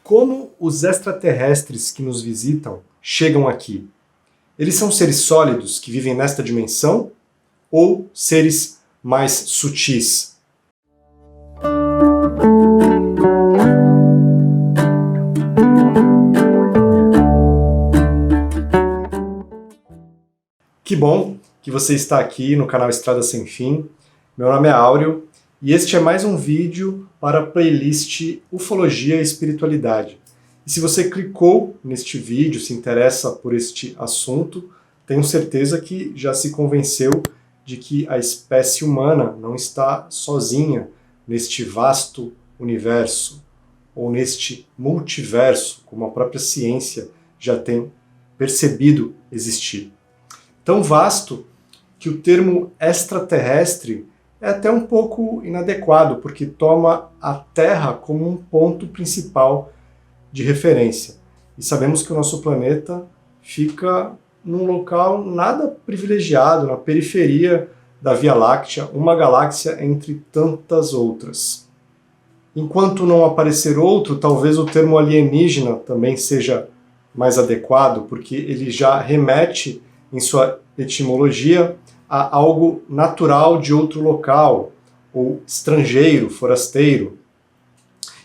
Como os extraterrestres que nos visitam chegam aqui? Eles são seres sólidos que vivem nesta dimensão ou seres mais sutis? Que bom que você está aqui no canal Estrada Sem Fim. Meu nome é Áureo e este é mais um vídeo para a playlist Ufologia e Espiritualidade. E se você clicou neste vídeo, se interessa por este assunto, tenho certeza que já se convenceu de que a espécie humana não está sozinha neste vasto universo, ou neste multiverso, como a própria ciência já tem percebido existir. Tão vasto que o termo extraterrestre é até um pouco inadequado, porque toma a Terra como um ponto principal de referência. E sabemos que o nosso planeta fica num local nada privilegiado, na periferia da Via Láctea, uma galáxia entre tantas outras. Enquanto não aparecer outro, talvez o termo alienígena também seja mais adequado, porque ele já remete em sua etimologia a algo natural de outro local, ou estrangeiro, forasteiro.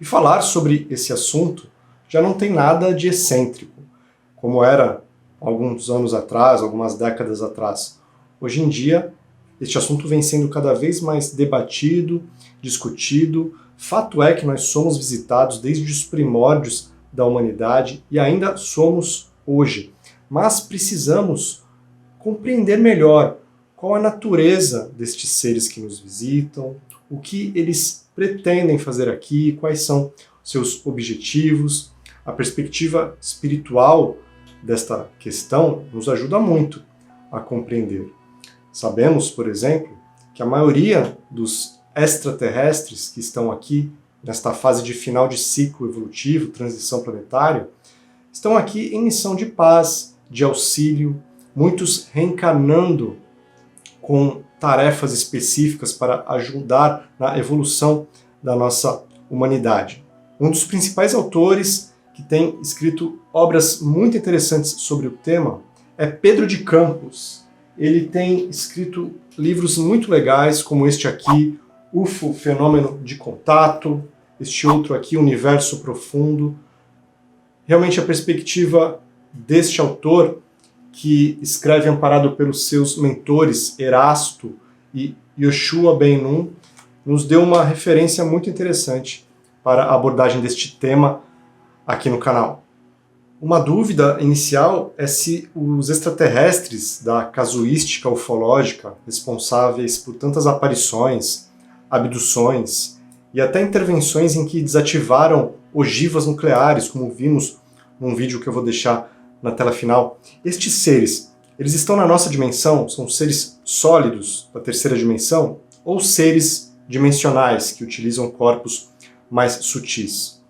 E falar sobre esse assunto já não tem nada de excêntrico, como era alguns anos atrás, algumas décadas atrás. Hoje em dia, este assunto vem sendo cada vez mais debatido, discutido. Fato é que nós somos visitados desde os primórdios da humanidade e ainda somos hoje. Mas precisamos compreender melhor qual a natureza destes seres que nos visitam, o que eles pretendem fazer aqui, quais são seus objetivos. A perspectiva espiritual desta questão nos ajuda muito a compreender. Sabemos, por exemplo, que a maioria dos extraterrestres que estão aqui nesta fase de final de ciclo evolutivo, transição planetária, estão aqui em missão de paz, de auxílio, muitos reencarnando com tarefas específicas para ajudar na evolução da nossa humanidade. Um dos principais autores que tem escrito obras muito interessantes sobre o tema é Pedro de Campos. Ele tem escrito livros muito legais, como este aqui, UFO, Fenômeno de Contato, este outro aqui, Universo Profundo. Realmente a perspectiva deste autor, que escreve amparado pelos seus mentores Erasto e Yoshua Ben-Nun, nos deu uma referência muito interessante para a abordagem deste tema aqui no canal. Uma dúvida inicial é se os extraterrestres da casuística ufológica, responsáveis por tantas aparições, abduções e até intervenções em que desativaram ogivas nucleares, como vimos num vídeo que eu vou deixar na tela final, estes seres, eles estão na nossa dimensão? São seres sólidos da terceira dimensão? Ou seres dimensionais que utilizam corpos mais sutis?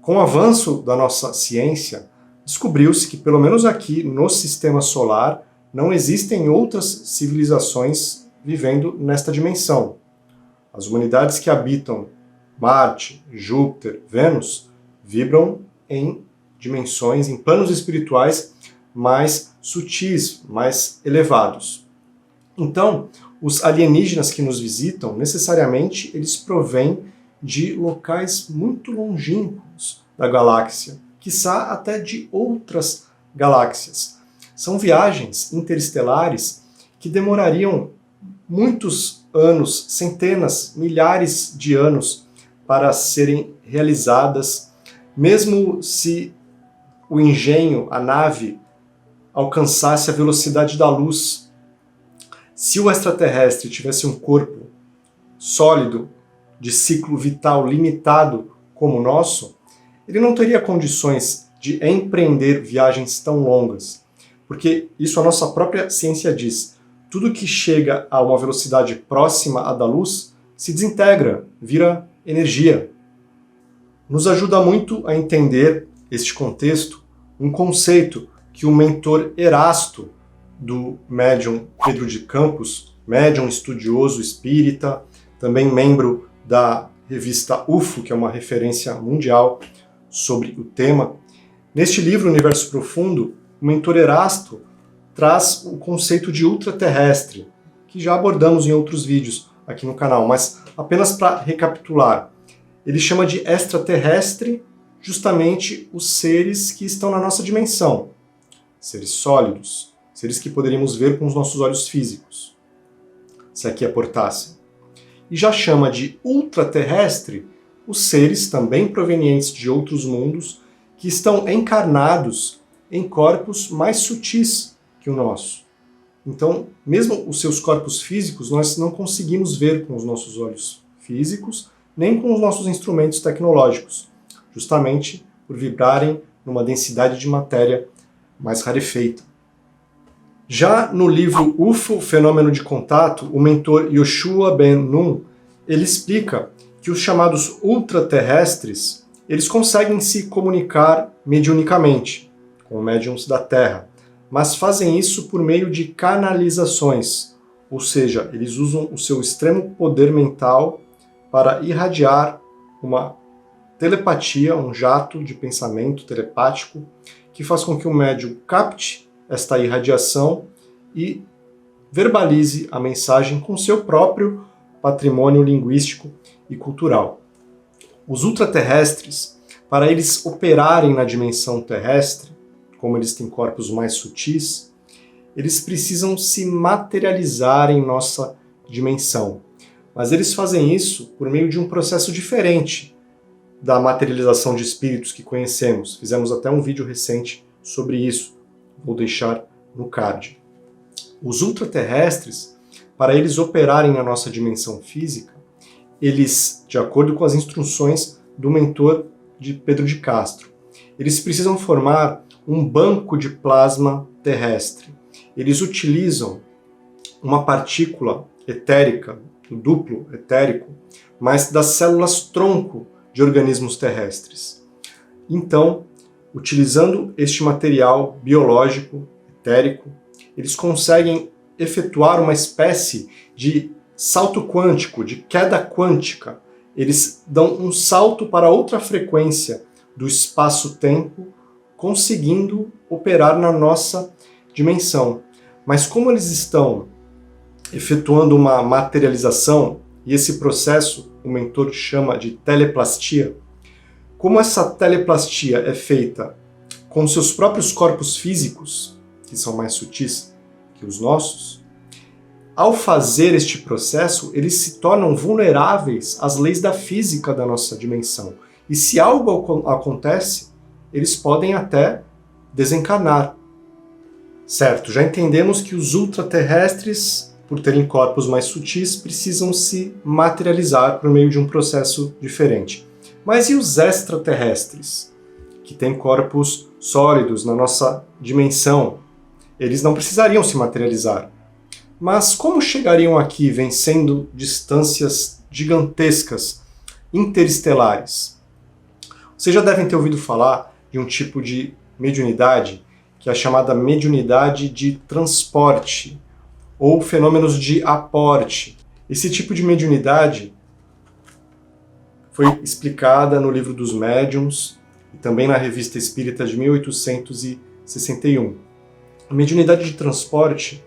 Com o avanço da nossa ciência, descobriu-se que, pelo menos aqui no sistema solar, não existem outras civilizações vivendo nesta dimensão. As humanidades que habitam Marte, Júpiter, Vênus, vibram em dimensões, em planos espirituais mais sutis, mais elevados. Então, os alienígenas que nos visitam, necessariamente, eles provêm de locais muito longínquos da galáxia, quiçá até de outras galáxias. São viagens interestelares que demorariam muitos anos, centenas, milhares de anos para serem realizadas, mesmo se o engenho, a nave, alcançasse a velocidade da luz. Se o extraterrestre tivesse um corpo sólido, de ciclo vital limitado como o nosso, ele não teria condições de empreender viagens tão longas, porque isso a nossa própria ciência diz. Tudo que chega a uma velocidade próxima à da luz se desintegra, vira energia. Nos ajuda muito a entender este contexto, um conceito que o mentor Erasto, do médium Pedro de Campos, médium estudioso espírita, também membro da revista UFO, que é uma referência mundial, sobre o tema. Neste livro, Universo Profundo, o mentor Erasto traz o conceito de ultraterrestre, que já abordamos em outros vídeos aqui no canal, mas apenas para recapitular. Ele chama de extraterrestre justamente os seres que estão na nossa dimensão, seres sólidos, seres que poderíamos ver com os nossos olhos físicos, se aqui aportassem. E já chama de ultraterrestre os seres também provenientes de outros mundos que estão encarnados em corpos mais sutis que o nosso. Então, mesmo os seus corpos físicos, nós não conseguimos ver com os nossos olhos físicos, nem com os nossos instrumentos tecnológicos, justamente por vibrarem numa densidade de matéria mais rarefeita. Já no livro UFO, Fenômeno de Contato, o mentor Yoshua Ben Nun, ele explica que os chamados ultraterrestres, eles conseguem se comunicar mediunicamente com médiuns da Terra, mas fazem isso por meio de canalizações, ou seja, eles usam o seu extremo poder mental para irradiar uma telepatia, um jato de pensamento telepático, que faz com que o médium capte esta irradiação e verbalize a mensagem com seu próprio patrimônio linguístico e cultural. Os ultraterrestres, para eles operarem na dimensão terrestre, como eles têm corpos mais sutis, eles precisam se materializar em nossa dimensão. Mas eles fazem isso por meio de um processo diferente da materialização de espíritos que conhecemos. Fizemos até um vídeo recente sobre isso. Vou deixar no card. Os ultraterrestres, para eles operarem na nossa dimensão física, eles, de acordo com as instruções do mentor de Pedro de Castro, eles precisam formar um banco de plasma terrestre. Eles utilizam uma partícula etérica, o duplo etérico, mas das células tronco de organismos terrestres. Então, utilizando este material biológico, etérico, eles conseguem efetuar uma espécie de salto quântico, de queda quântica. Eles dão um salto para outra frequência do espaço-tempo, conseguindo operar na nossa dimensão. Mas como eles estão efetuando uma materialização, e esse processo o mentor chama de teleplastia, como essa teleplastia é feita com seus próprios corpos físicos, que são mais sutis que os nossos, ao fazer este processo, eles se tornam vulneráveis às leis da física da nossa dimensão. E se algo acontece, eles podem até desencarnar. Certo, já entendemos que os ultraterrestres, por terem corpos mais sutis, precisam se materializar por meio de um processo diferente. Mas e os extraterrestres, que têm corpos sólidos na nossa dimensão? Eles não precisariam se materializar. Mas como chegariam aqui vencendo distâncias gigantescas, interestelares? Vocês já devem ter ouvido falar de um tipo de mediunidade que é a chamada mediunidade de transporte, ou fenômenos de aporte. Esse tipo de mediunidade foi explicada no Livro dos Médiuns e também na Revista Espírita de 1861. A mediunidade de transporte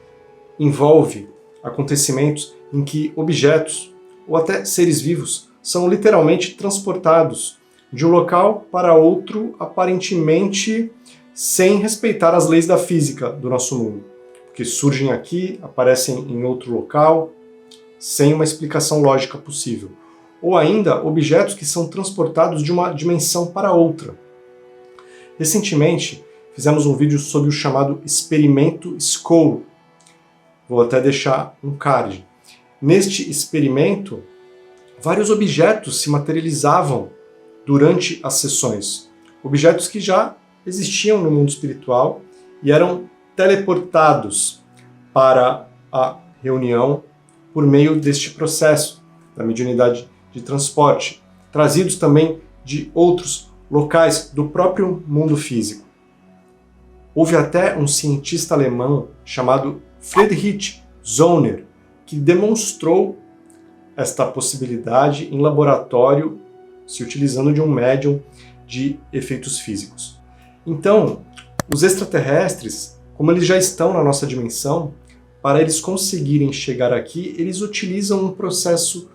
envolve acontecimentos em que objetos ou até seres vivos são literalmente transportados de um local para outro, aparentemente sem respeitar as leis da física do nosso mundo, porque surgem aqui, aparecem em outro local, sem uma explicação lógica possível. Ou ainda, objetos que são transportados de uma dimensão para outra. Recentemente, fizemos um vídeo sobre o chamado experimento Skoll. Vou até deixar um card. Neste experimento, vários objetos se materializavam durante as sessões. Objetos que já existiam no mundo espiritual e eram teleportados para a reunião por meio deste processo da mediunidade de transporte, trazidos também de outros locais do próprio mundo físico. Houve até um cientista alemão chamado Friedrich Zollner que demonstrou esta possibilidade em laboratório, se utilizando de um médium de efeitos físicos. Então, os extraterrestres, como eles já estão na nossa dimensão, para eles conseguirem chegar aqui, eles utilizam um processo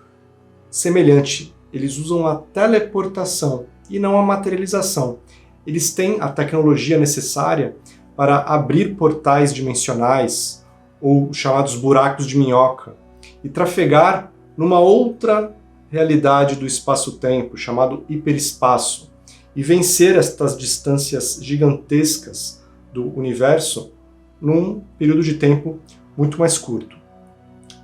semelhante. Eles usam a teleportação e não a materialização. Eles têm a tecnologia necessária para abrir portais dimensionais, ou chamados buracos de minhoca, e trafegar numa outra realidade do espaço-tempo, chamado hiperespaço, e vencer estas distâncias gigantescas do universo num período de tempo muito mais curto.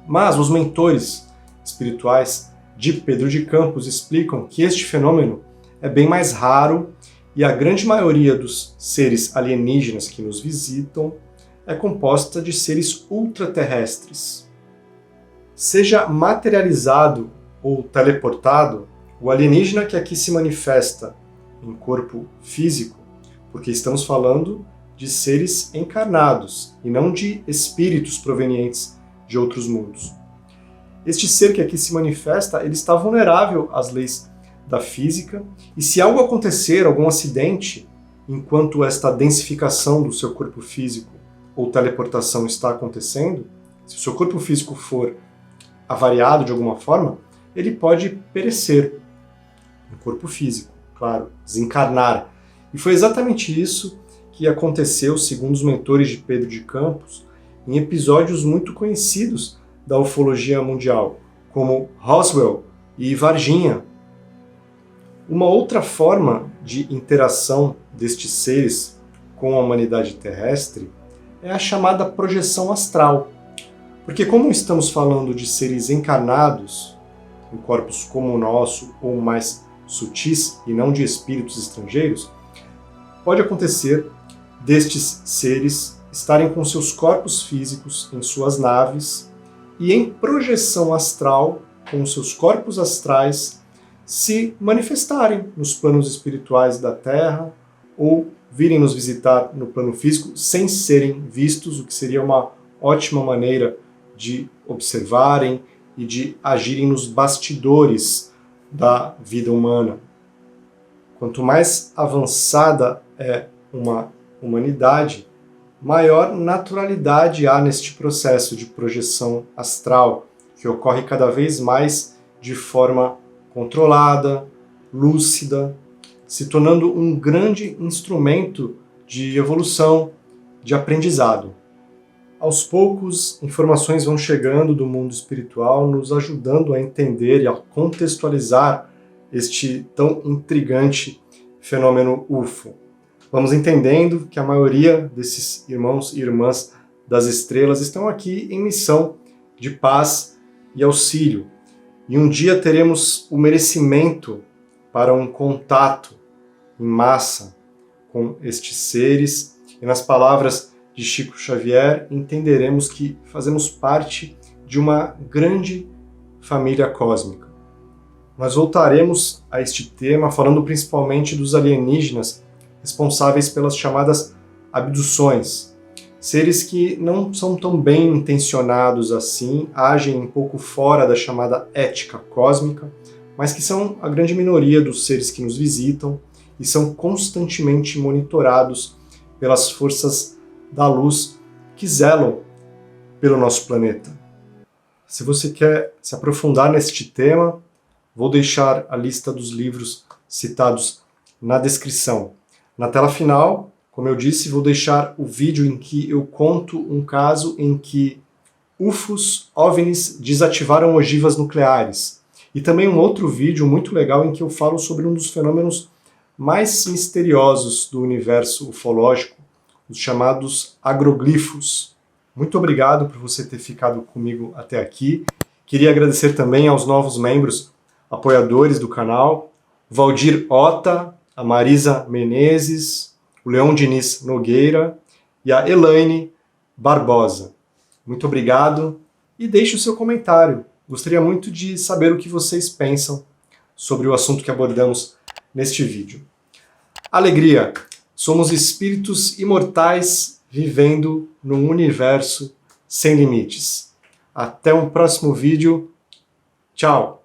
Mas os mentores espirituais de Pedro de Campos explicam que este fenômeno é bem mais raro e a grande maioria dos seres alienígenas que nos visitam é composta de seres ultraterrestres. Seja materializado ou teleportado, o alienígena que aqui se manifesta em corpo físico, porque estamos falando de seres encarnados e não de espíritos provenientes de outros mundos. Este ser que aqui se manifesta, ele está vulnerável às leis da física, e se algo acontecer, algum acidente, enquanto esta densificação do seu corpo físico ou teleportação está acontecendo, se o seu corpo físico for avariado de alguma forma, ele pode perecer no corpo físico, claro, desencarnar. E foi exatamente isso que aconteceu, segundo os mentores de Pedro de Campos, em episódios muito conhecidos da ufologia mundial, como Roswell e Varginha. Uma outra forma de interação destes seres com a humanidade terrestre é a chamada projeção astral. Porque como estamos falando de seres encarnados, em corpos como o nosso ou mais sutis e não de espíritos estrangeiros, pode acontecer destes seres estarem com seus corpos físicos em suas naves e em projeção astral, com seus corpos astrais, se manifestarem nos planos espirituais da Terra ou virem nos visitar no plano físico sem serem vistos, o que seria uma ótima maneira de observarem e de agirem nos bastidores da vida humana. Quanto mais avançada é uma humanidade, maior naturalidade há neste processo de projeção astral, que ocorre cada vez mais de forma controlada, lúcida, se tornando um grande instrumento de evolução, de aprendizado. Aos poucos, informações vão chegando do mundo espiritual, nos ajudando a entender e a contextualizar este tão intrigante fenômeno UFO. Vamos entendendo que a maioria desses irmãos e irmãs das estrelas estão aqui em missão de paz e auxílio. E um dia teremos o merecimento para um contato em massa com estes seres. E nas palavras de Chico Xavier, entenderemos que fazemos parte de uma grande família cósmica. Nós voltaremos a este tema falando principalmente dos alienígenas responsáveis pelas chamadas abduções. Seres que não são tão bem intencionados assim, agem um pouco fora da chamada ética cósmica, mas que são a grande minoria dos seres que nos visitam e são constantemente monitorados pelas forças da luz que zelam pelo nosso planeta. Se você quer se aprofundar neste tema, vou deixar a lista dos livros citados na descrição. Na tela final, como eu disse, vou deixar o vídeo em que eu conto um caso em que UFOs, OVNIs, desativaram ogivas nucleares. E também um outro vídeo muito legal em que eu falo sobre um dos fenômenos mais misteriosos do universo ufológico, os chamados agroglifos. Muito obrigado por você ter ficado comigo até aqui. Queria agradecer também aos novos membros apoiadores do canal, Valdir Ota, a Marisa Menezes, o Leão Diniz Nogueira e a Elaine Barbosa. Muito obrigado e deixe o seu comentário. Gostaria muito de saber o que vocês pensam sobre o assunto que abordamos neste vídeo. Alegria! Somos espíritos imortais vivendo num universo sem limites. Até um próximo vídeo. Tchau!